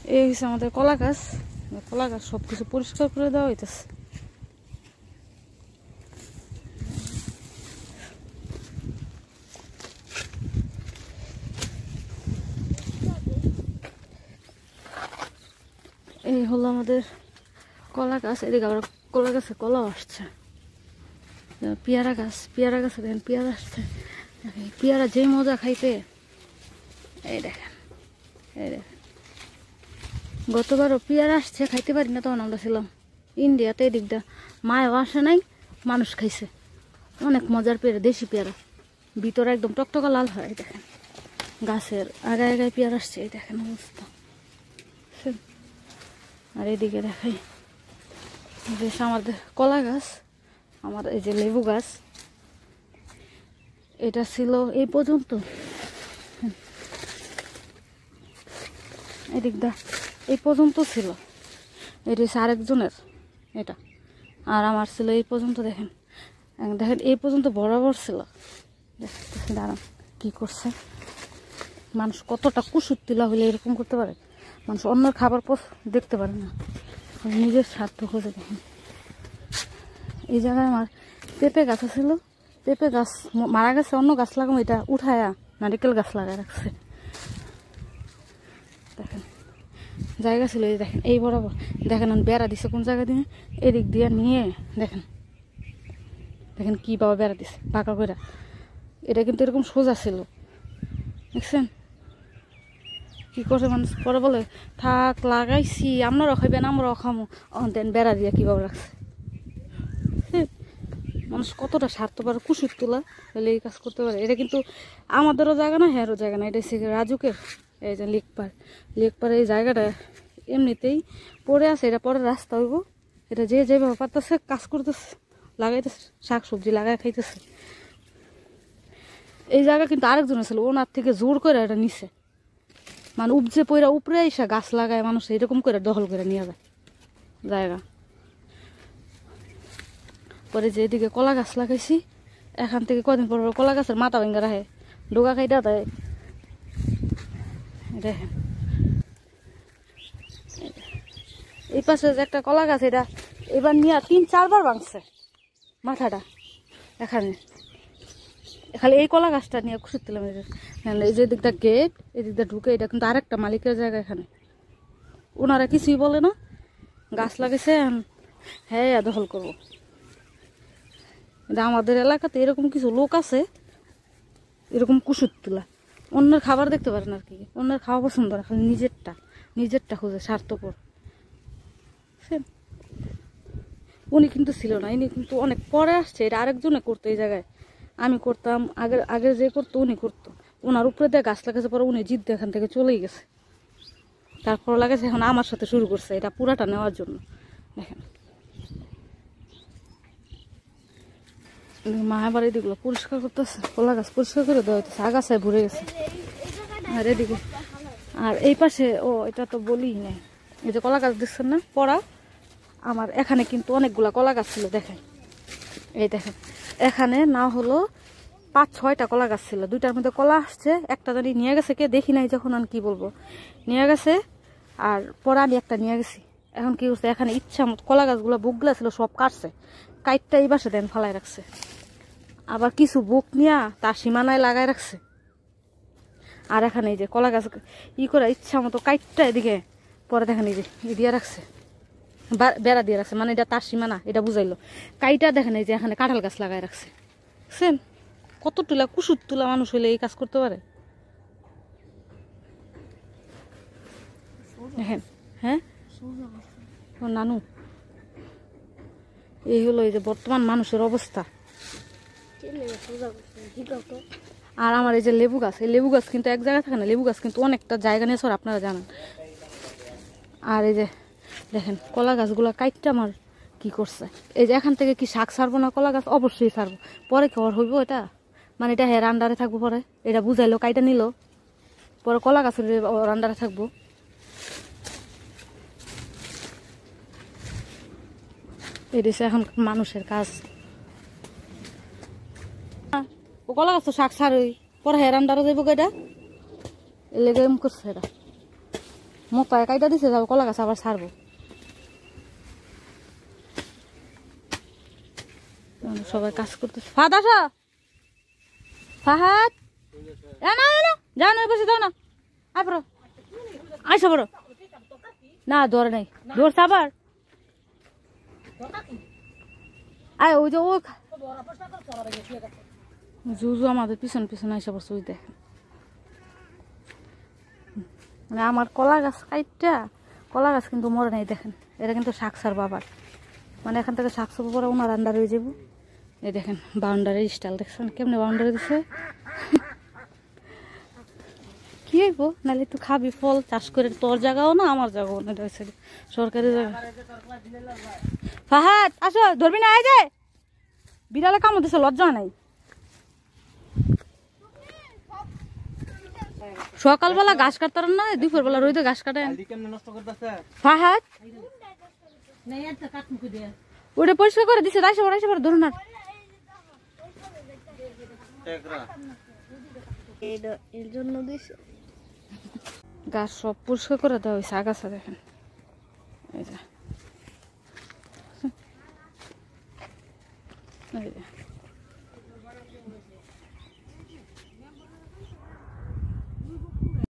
এই হচ্ছে আমাদের কলা গাছ। কলা গাছ সবকিছু পরিষ্কার করে দেওয়া হইতেছে। এই হলো আমাদের কলা গাছ। এদিকে আবার কলা গাছে কলাও আসছে। পেয়ারা গাছে দেখেন পেয়ারা আসছে। পেয়ারা যে মজা খাইতে, এই দেখেন গতবারও পেয়ারা আসছে, খাইতে পারি না। তখন আমরা ছিলাম ইন্ডিয়াতে, এদিকটা মায়ও আসে নাই, মানুষ খাইছে। অনেক মজার পেয়ারা, দেশি পেয়ারা, ভিতরে একদম টকটকা লাল হয়। দেখেন গাছের আগায় আগায় পেয়ারা আসছে, এই দেখেন অবস্থা। আর এদিকে দেখাই বেশ আমাদের কলা গাছ, আমার এই যে লেবু গাছ, এটা ছিল এই পর্যন্ত। এদিকটা এই পর্যন্ত ছিল, এটা হচ্ছে আরেকজনের এটা, আর আমার ছিল এই পর্যন্ত। দেখেন দেখেন এই পর্যন্ত বরাবর ছিল। দাঁড়ান কি করছে মানুষ, কতটা কুসুত্তিলা হলে এরকম করতে পারে। মানুষ অন্যের খাবার দেখতে পারে না, নিজের স্বার্থ খোঁজে। দেখেন এই জায়গায় আমার পেঁপে গাছ ছিল, পেঁপে গাছ মারা গেছে, অন্য গাছ লাগাম, এটা উঠায়া নারিকেল গাছ লাগায় রাখছে। দেখেন জায়গা ছিল, এই দেখেন এই বরাবর। দেখেন বেড়া দিছে কোন জায়গা দিয়ে, এদিক দিয়ে নিয়ে দেখেন দেখেন কি বাবা বেড়া দিছে পাকা করে। এটা কিন্তু এরকম সোজা ছিল, দেখছেন কি করে মানুষ। পরে বলে থাক লাগাইছি, আপনারাও খাইবেন আমরাও খামো, দেন বেড়া দিয়ে কীভাবে রাখছে। মানুষ কতটা স্বার্থপর, কুসুর তোলা হলে এই কাজ করতে পারে। এটা কিন্তু আমাদেরও জায়গা না, হ্যারও জায়গা না, এটা হচ্ছে রাজুকের। এই যে লেকপার এই জায়গাটা এমনিতেই পড়ে আছে, এটা পরে রাস্তা হইব। এটা যে যেভাবে পারতেছে কাজ করতেছে, লাগাইতেছে, শাক সবজি লাগাই খাইতেছে। এই জায়গা কিন্তু আরেকজনের ছিল, ওনার থেকে জোর করে এটা নিছে। মানে উপজে পইরা উপরে এসে গাছ লাগায় মানুষ এরকম করে দখল করে নিয়ে যায় জায়গা। পরে যেদিকে কলা গাছ লাগাইছি, এখান থেকে কদিন পর কলা গাছের মাথা ভেঙে রাখে, ডোকা খাইটা দেয়। দেখেন এই পাশে যে একটা কলা গাছ, এটা এবার নিয়ে 3-4 বার ভাঙছে মাথাটা। এখানে খালি এই কলা গাছটা নিয়ে খুঁজছিলাম। এই যে দিকটা গেট, এই দিকটা ঢুকে, এটা কিন্তু আরেকটা মালিকের জায়গা। এখানে ওনারা কিছুই বলে না, গাছ লাগাইছে, হ্যাঁ দখল করবো। এটা আমাদের এলাকাতে এরকম কিছু লোক আছে, এরকম কুসুর তুলা, অন্যের খাবার দেখতে পারে না আর কি, অন্যের খাওয়া পছন্দ না, খালি নিজেরটা খুঁজে, স্বার্থপর। উনি কিন্তু ছিল না, ইনি কিন্তু অনেক পরে আসছে, এটা আরেকজনে করতো এই জায়গায়। আমি করতাম, আগে যে করতো উনি করতো। ওনার উপরে দিয়ে গাছ লাগাইছে, পরে উনি জিদ এখান থেকে চলেই গেছে। তারপর লাগাইছে, এখন আমার সাথে শুরু করছে এটা পুরাটা নেওয়ার জন্য। দেখেন মায়াবার এদিকগুলো পরিষ্কার করতেছে, কলা গাছ পরিষ্কার করে দেওয়া হইতেছে, আগাছায় ভরে গেছে। আর এদিকে আর এই পাশে, ও এটা তো বলি নাই, এই যে কলা গাছ দেখছেন না পড়া, আমার এখানে কিন্তু অনেকগুলা কলা গাছ ছিল। দেখেন এই দেখেন এখানে না হলো 5-6টা কলা গাছ ছিল, 2টার মধ্যে কলা আসছে, একটা জানি নিয়ে গেছে কে দেখি নাই, যখন আমি কি বলবো নিয়ে গেছে। আর পরে আমি একটা নিয়ে গেছি। এখন কি করছে, এখানে ইচ্ছা মতো কলা গাছগুলো বুকগুলা ছিল সব কাটছে, কাইটটা এই বাসে দেন ফালাই রাখছে। আবার কিছু বুক নিয়ে তার সীমানায় লাগাই রাখছে। আর এখানে এই যে কলা গাছ করে ইচ্ছা মতো কাইটটা এদিকে, পরে দেখেন এই যে দিয়ে রাখছে, বেড়া দিয়ে রাখছে, মানে এটা তার সীমানা, এটা বুঝাইলো। কাইটা দেখেন এই যে এখানে কাঁঠাল গাছ লাগাই রাখছে। বুঝছেন কত তুলা কুসুর তুলা মানুষ হইলে এই কাজ করতে পারে। দেখেন হ্যাঁ ও নানু, এই হলো এই যে বর্তমান মানুষের অবস্থা। আর আমার এই যে লেবু গাছ, এই লেবু গাছ কিন্তু এক জায়গায় থাকে না, লেবু গাছ কিন্তু অনেকটা জায়গা নিয়ে আপনারা জানেন। আর এই যে দেখেন কলা গাছগুলা কাইটটা আমার কি করছে। এই যে এখান থেকে কি শাক ছাড়বো না, কলা গাছ অবশ্যই ছাড়বো, পরে কি হইব এটা, মানে এটা হের আন্ডারে থাকবো। পরে এটা বুঝাইলো, কাইটা নিল, পরে কলা গাছের আন্ডারে থাকবো। এটা এখন মানুষের কাজ। ও কলা গাছ তো শাক ছাড়ই, পরে হের আন্ডারে যাইব, এটা এলেগে করছে এটা। মোতায় কাইটা দিছে যাবো কলা গাছ আবার ছাড়বো। সবাই কাজ করতেছে। ফাহাদ আসো, ফাহাদ এ না যাও না বসে যাও না আবার আইসা বড় না দৌড় নাই দৌড়ছে আবার আয় ওই যে ও জুজু আমাদের পিছন পিছন আইসা পড়ছে ওই দেখেন। মানে আমার কলা গাছ কাইটটা কলা গাছ কিন্তু মরে নাই দেখেন। এটা কিন্তু শাক সার বাবার মানে এখান থেকে শাক সার পরে ওনার আন্ডার হয়ে যাবো। এই দেখেন বাউন্ডারির স্টাইল দেখছেন কেমনে বাউন্ডারি দিছে। কি হইব নাহলে একটু খাবি ফল চাষ করে তোর জায়গাও না আমার জায়গাও না এটা সরকারি জায়গা। ফাহাদ আসো ধরবি না এই যে বিড়ালে কামড় দিছে লজ্জা নাই। সকালবেলা ঘাস কাটতার না দুপুর বেলা রইতে ঘাস কাটেন। ফাহাদ ওটা পরিষ্কার করে দিছে রাইসে পরে ধরুন না এর জন্য দিছে গাছ সব পরিষ্কার করে দেওয়া হয়েছে আগাছা দেখেন। এই যে